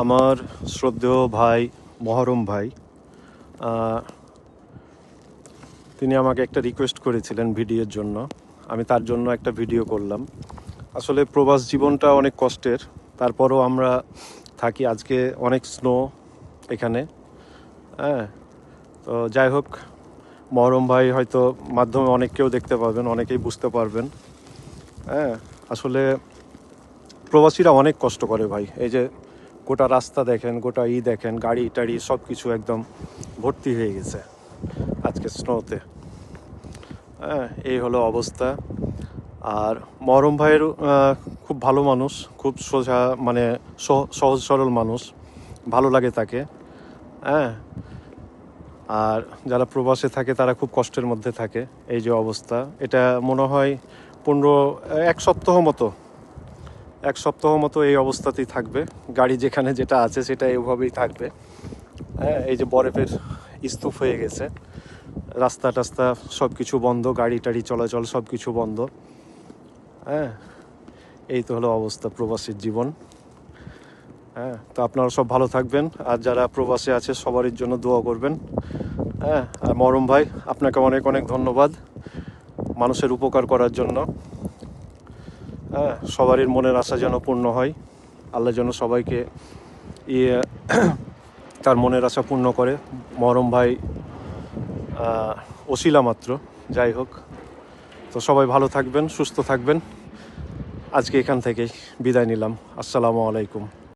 আমার শ্রদ্ধেয় ভাই মহরম ভাই তিনি আমাকে একটা রিকোয়েস্ট করেছিলেন ভিডিওর জন্য। আমি তার জন্য একটা ভিডিও করলাম। আসলে প্রবাস জীবনটা অনেক কষ্টের, তারপরও আমরা থাকি। আজকে অনেক স্নো এখানে, হ্যাঁ। তো যাই হোক, মহরম ভাই হয়তো মাধ্যমে অনেককেও দেখতে পাবেন, অনেকেই বুঝতে পারবেন। হ্যাঁ, আসলে প্রবাসীরা অনেক কষ্ট করে ভাই। এই যে গোটা রাস্তা দেখেন, গোটা দেখেন, গাড়ি টাড়ি সব কিছু একদম ভর্তি হয়ে গেছে আজকে স্নোতে। হ্যাঁ, এই হলো অবস্থা। আর মহরম ভাইয়ের খুব ভালো মানুষ, খুব সোজা, মানে সহজ সরল মানুষ, ভালো লাগে তাকে। হ্যাঁ, আর যারা প্রবাসে থাকে তারা খুব কষ্টের মধ্যে থাকে। এই যে অবস্থা, এটা মনে হয় এক সপ্তাহ মতো এই অবস্থাতেই থাকবে। গাড়ি যেখানে যেটা আছে সেটা এইভাবেই থাকবে। হ্যাঁ, এই যে বরফের স্তূপ হয়ে গেছে, রাস্তা টাস্তা সব কিছু বন্ধ, গাড়ি টাড়ি চলাচল সব কিছু বন্ধ। হ্যাঁ, এই তো হলো অবস্থা প্রবাসীর জীবন। হ্যাঁ, তো আপনারা সব ভালো থাকবেন, আর যারা প্রবাসে আছে সবারই জন্য দোয়া করবেন। হ্যাঁ, আর মরম ভাই, আপনাকে অনেক অনেক ধন্যবাদ মানুষের উপকার করার জন্য। হ্যাঁ, সবারই মনের আশা যেন পূর্ণ হয়, আল্লাহ যেন সবাইকে ইয়ে তার মনের আশা পূর্ণ করে। মরম ভাই ওসিলা মাত্র, যাই হোক। তো সবাই ভালো থাকবেন, সুস্থ থাকবেন। আজকে এখান থেকেই বিদায় নিলাম। আসসালামু আলাইকুম।